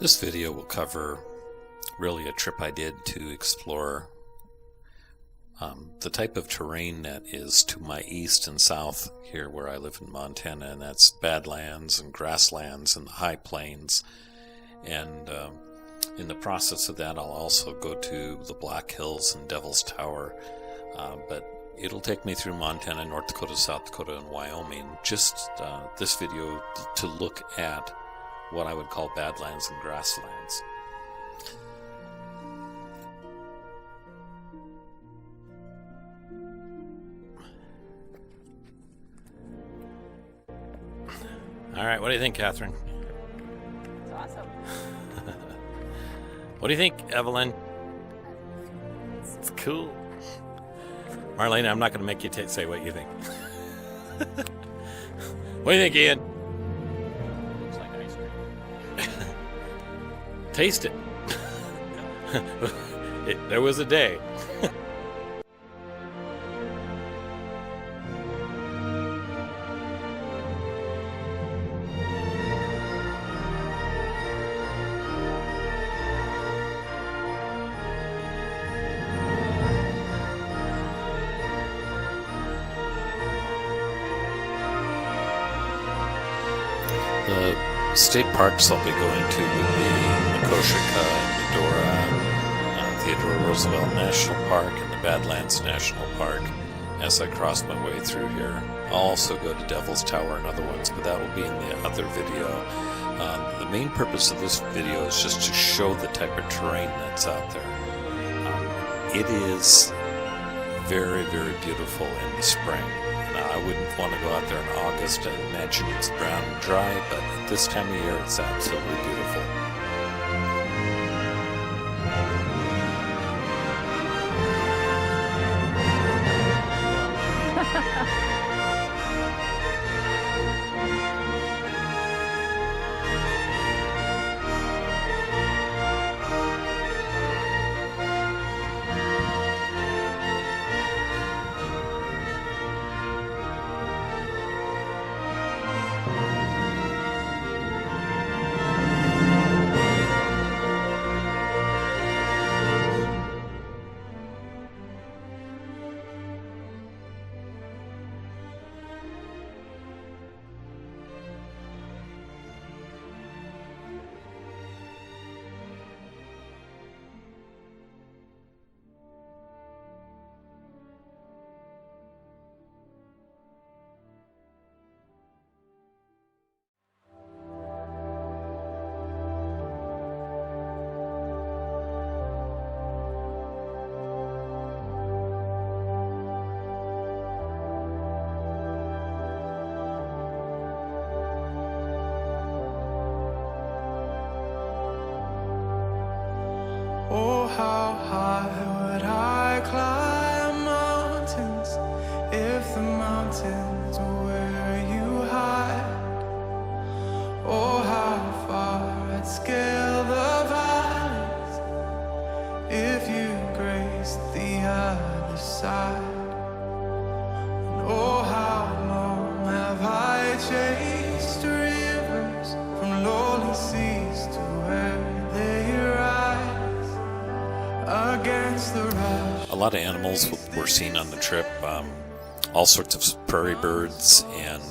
This video will cover really a trip I did to explore the type of terrain that is to my east and south here where I live in Montana, and that's Badlands and Grasslands and the high plains. And in the process of that, I'll also go to the BlackHills and Devil's Tower, but it'll take me through Montana, North Dakota, South Dakota, and Wyoming. Just this video to look at what I would call Badlands and Grasslands. All right, what do you think, Catherine? It's awesome. What do you think, Evelyn? It's cool. Marlene, I'm not going to make you say what you think. What do you think, Ian? Looks like ice cream. Taste it. There was a day. The state parks I'll be going to would be Macoshika and Medora, Theodore Roosevelt National Park, and the Badlands National Park as I cross my way through here. I'll also go to Devil's Tower and other ones, but that will be in the other video. The main purpose of this video is just to show the type of terrain that's out there. It is very, very beautiful in the spring. I wouldn't want to go out there in August and imagine it's brown and dry, but at this time of year it's absolutely beautiful. Oh, how high would I climb mountains if the mountains were where you hide? Oh, how far I'd scale the valleys if you graced the other side. And oh, how long have I chased rivers from lowly seas to where they rise? A lot of animals were seen on the trip, all sorts of prairie birds, and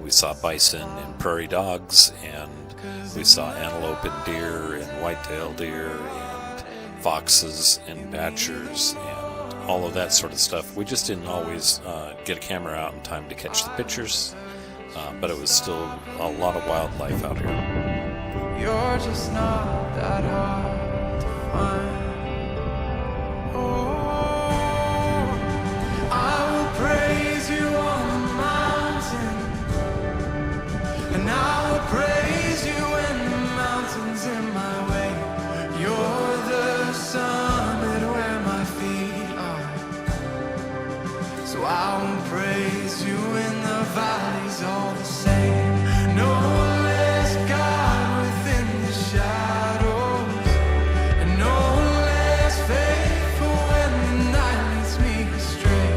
we saw bison and prairie dogs, and we saw antelope and deer and white-tailed deer and foxes and badgers and all of that sort of stuff. We just didn't always get a camera out in time to catch the pictures, but it was still a lot of wildlife out here. You're just not that hard to find. Praise you on the mountain, and I will praise you when the mountain's in my way. You're the summit where my feet are, so I will praise you in the valleys all the same. No less God within the shadows, and no less faithful when the night leads me astray.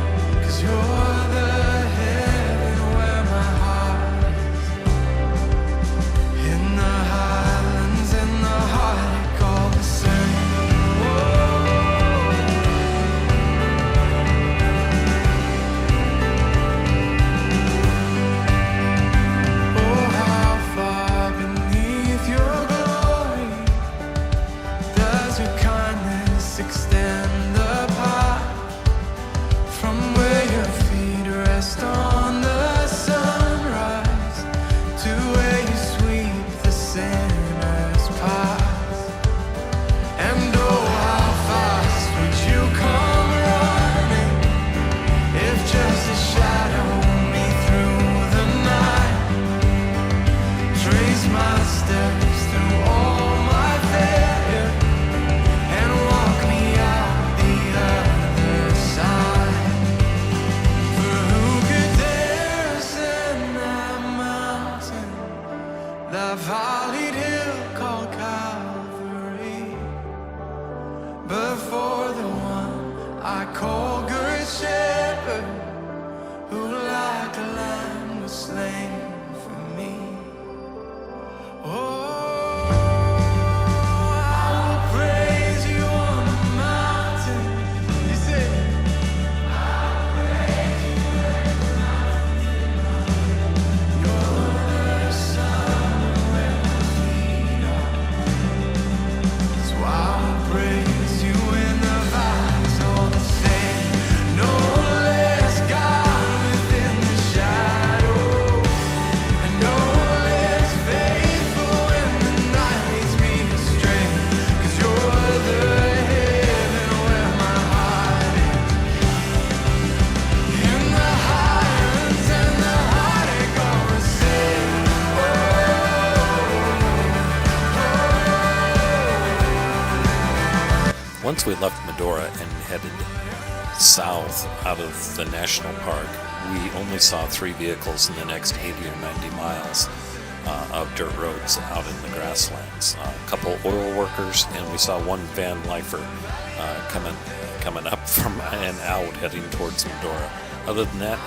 You're the heaven where my heart is, in the highlands and the once we left Medora and headed south out of the national park, we only saw 3 vehicles in the next 80 or 90 miles of dirt roads out in the grasslands. A couple oil workers, and we saw one van lifer coming up from and out heading towards Medora. Other than that,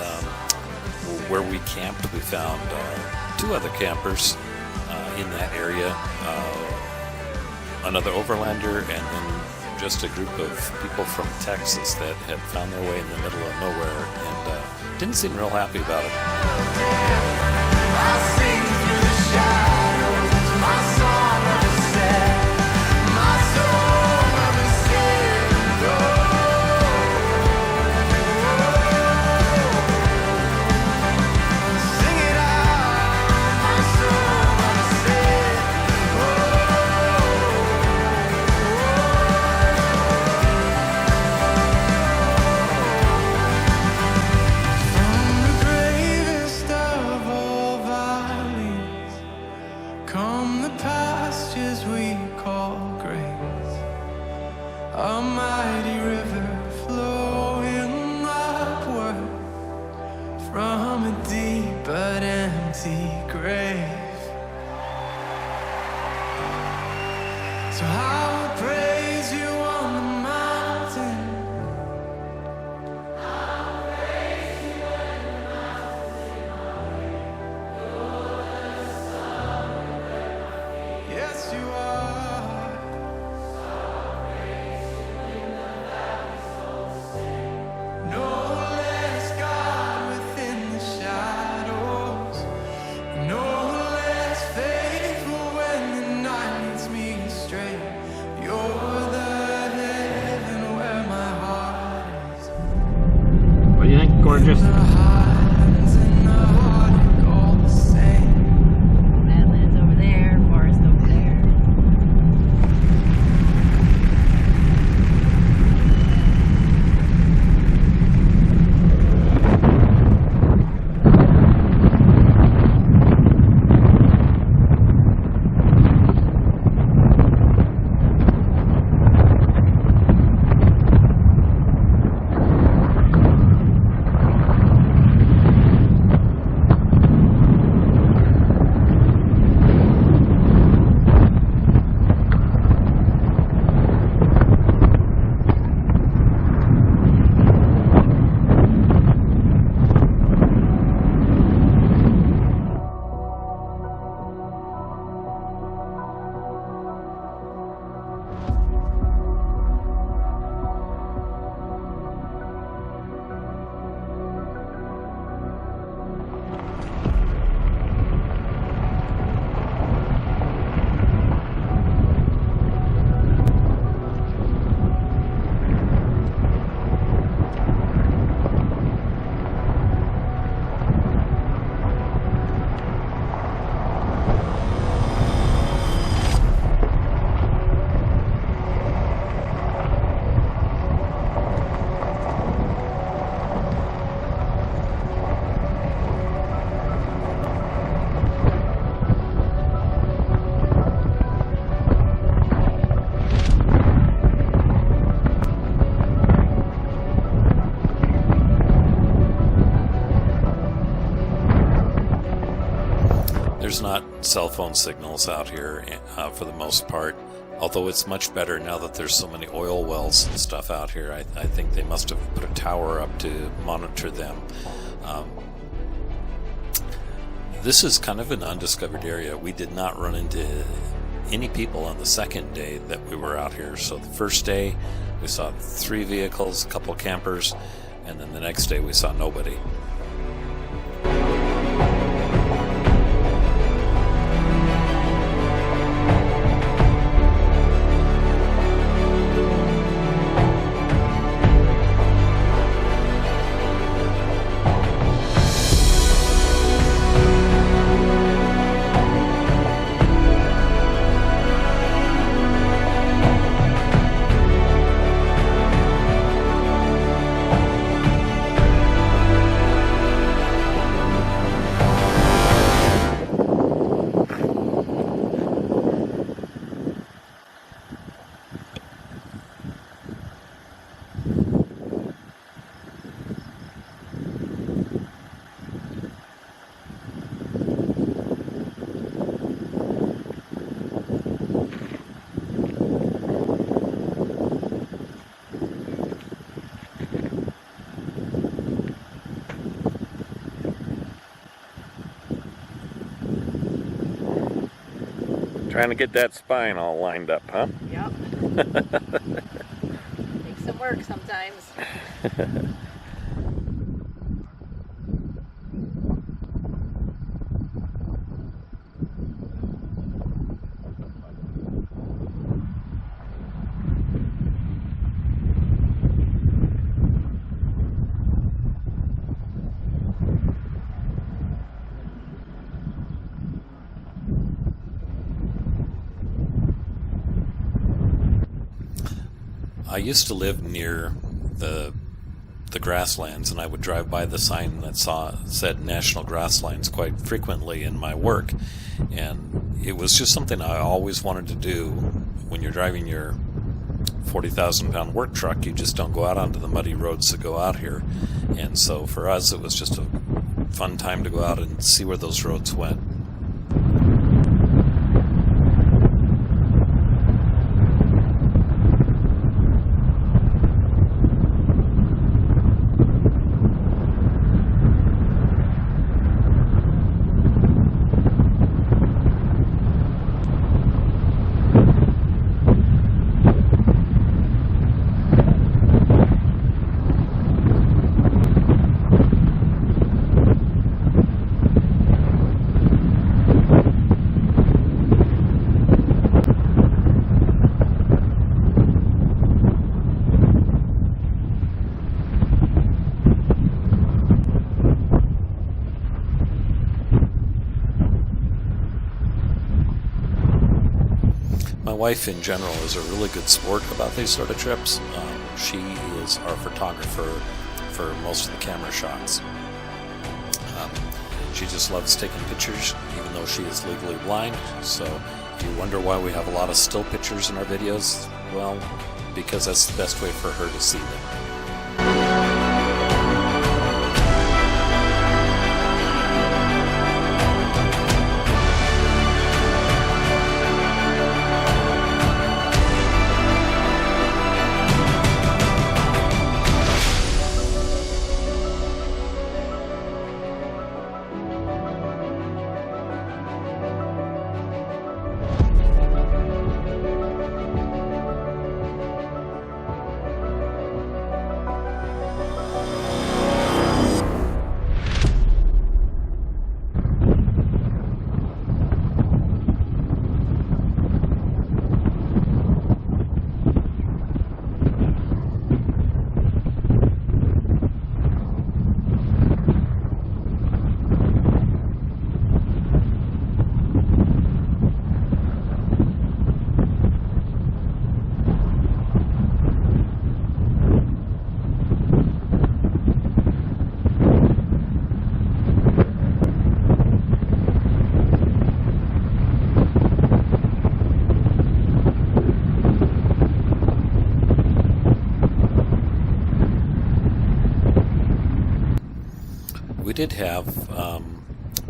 where we camped, we found 2 other campers in that area, another overlander, and then just a group of people from Texas that had found their way in the middle of nowhere and didn't seem real happy about it. I sing through the shadows, my song of ascent, my song of ascent. Sing it out, my song of ascent. From the bravest of all valleys come the pastures we call grace, a mighty river flowing upward from a deep but empty grave. So I will praise you on the mountain, yes you are. No less God within the shadows, no less faithful when the night leads me astray. You're the heaven where my heart is. What do you think, gorgeous? The hands and the heartache all the same. Badlands over there, forest over there. There's not cell phone signals out here for the most part, although it's much better now that there's so many oil wells and stuff out here. I think they must have put a tower up to monitor them. This is kind of an undiscovered area. We did not run into any people on the second day that we were out here. So the first day we saw 3 vehicles, a couple campers, and then the next day we saw nobody. Trying to get that spine all lined up, huh? Yep. Takes some work sometimes. I used to live near the Grasslands, and I would drive by the sign that said National Grasslands quite frequently in my work, and it was just something I always wanted to do. When you're driving your 40,000-pound work truck, you just don't go out onto the muddy roads that go out here, and so for us it was just a fun time to go out and see where those roads went. My wife in general is a really good sport about these sort of trips. She is our photographer for most of the camera shots. She just loves taking pictures, even though she is legally blind. So if you wonder why we have a lot of still pictures in our videos, well, because that's the best way for her to see them. We did have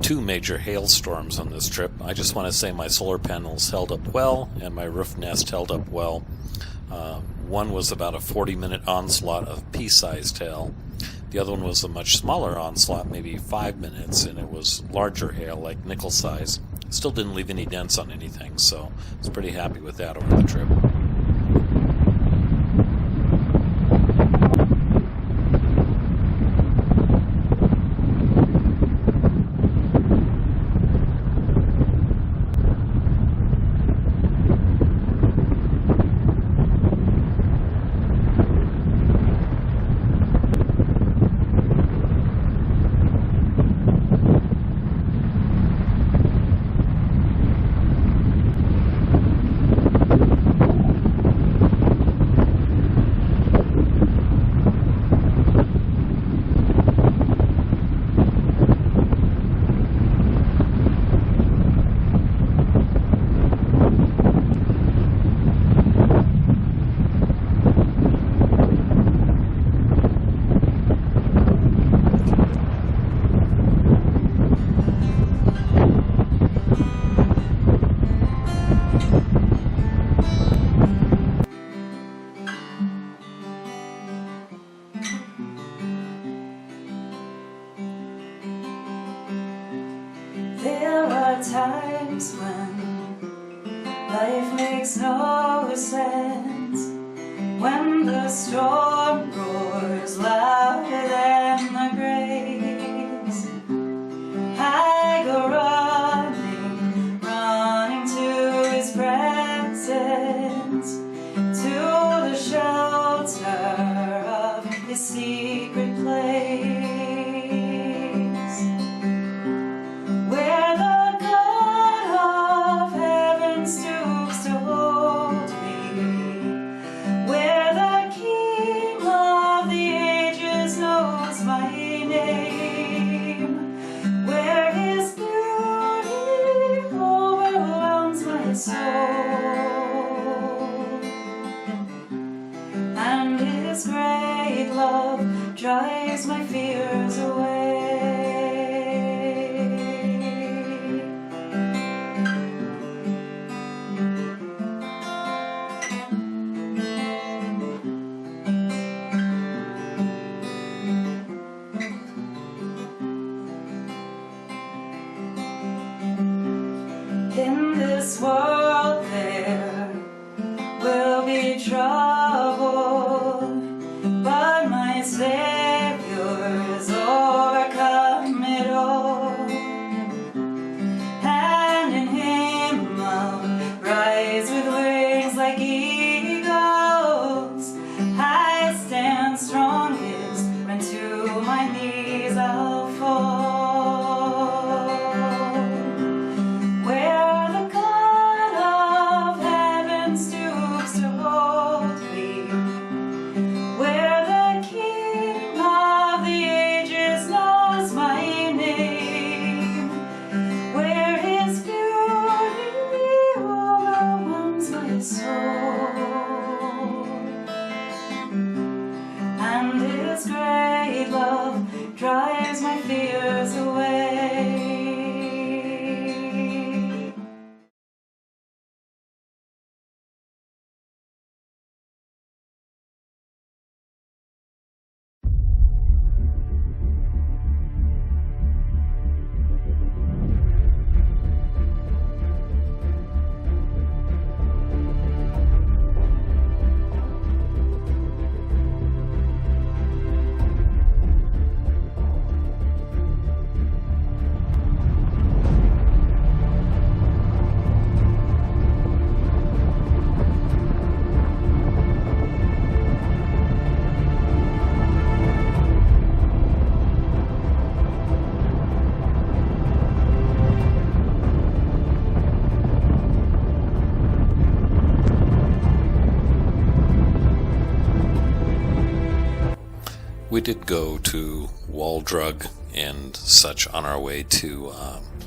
two major hailstorms on this trip. I just want to say my solar panels held up well and my roof nest held up well. One was about a 40-minute onslaught of pea-sized hail. The other one was a much smaller onslaught, maybe 5 minutes, and it was larger hail, like nickel size. Still didn't leave any dents on anything, so I was pretty happy with that over the trip. There are times when Life makes no sense when the storm roars louder than the graves. I go running, running to his presence, to the shelter of his secret place, where the God of heaven stoops to hold me, where the King of the ages knows my name, where his beauty overwhelms my soul, and his great love drives my fears away. In this world there will be trouble, but my Savior's overcome it all, and in him I'll rise with wings like eagles. I stand strongest when to my knees I'll fall, where the God of heaven stoops to hold me, where the King of the ages knows my name, where his beauty overwhelms my soul, and his great love drives my fears away. We did go to Waldrug and such on our way to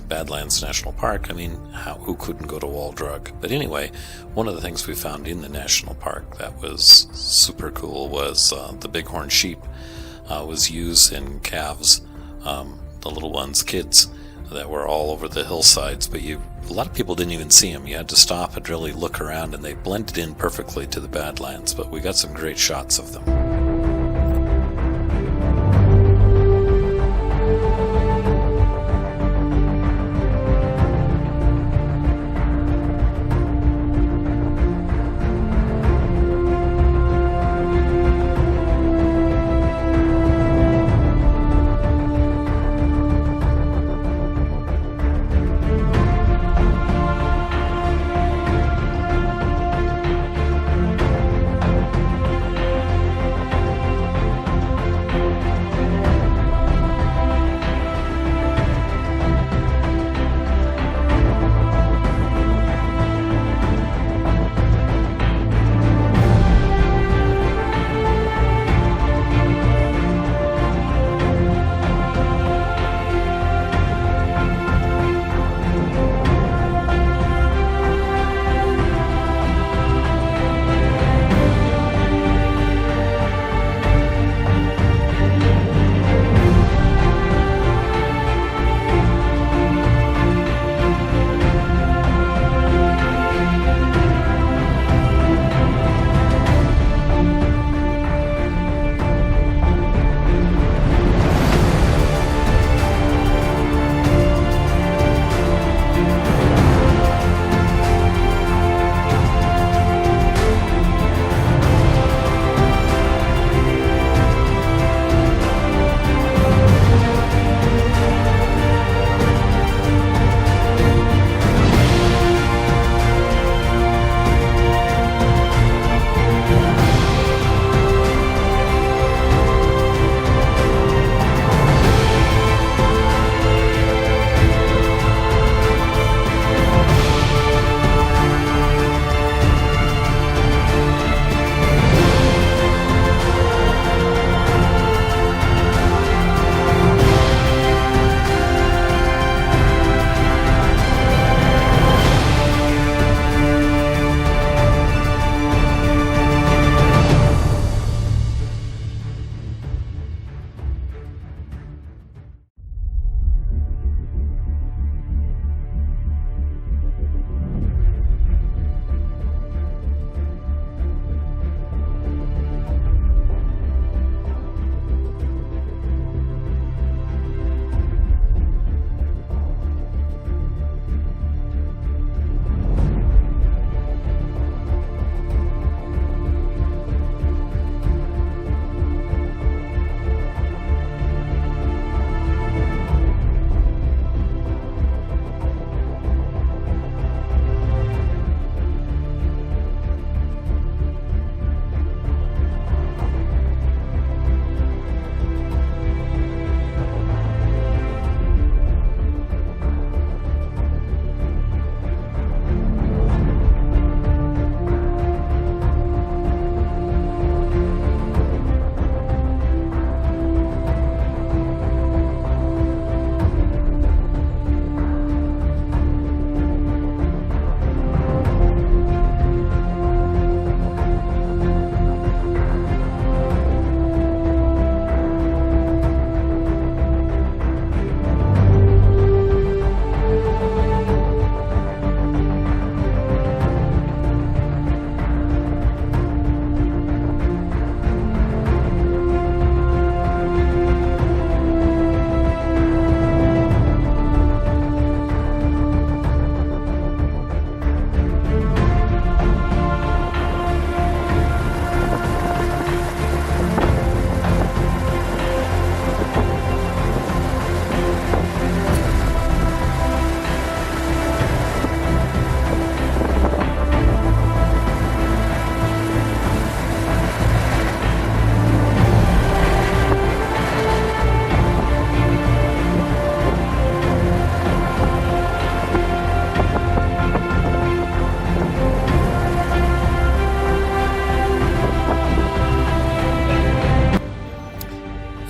Badlands National Park. I mean, who couldn't go to Waldrug? But anyway, one of the things we found in the national park that was super cool was the bighorn sheep was used in calves, the little ones, kids, that were all over the hillsides, but a lot of people didn't even see them. You had to stop and really look around, and they blended in perfectly to the Badlands, but we got some great shots of them.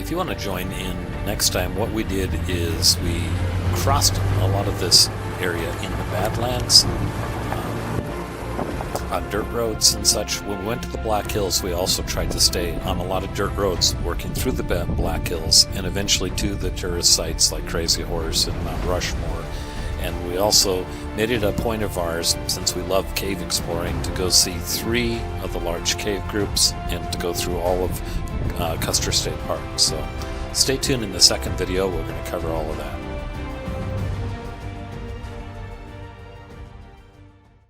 If you want to join in next time, what we did is we crossed a lot of this area in the Badlands on dirt roads and such. When we went to the Black Hills, we also tried to stay on a lot of dirt roads, working through the Black Hills and eventually to the tourist sites like Crazy Horse and Mount Rushmore. And we also made it a point of ours, since we love cave exploring, to go see 3 of the large cave groups and to go through all of Custer State Park. So stay tuned in the second video, we're going to cover all of that.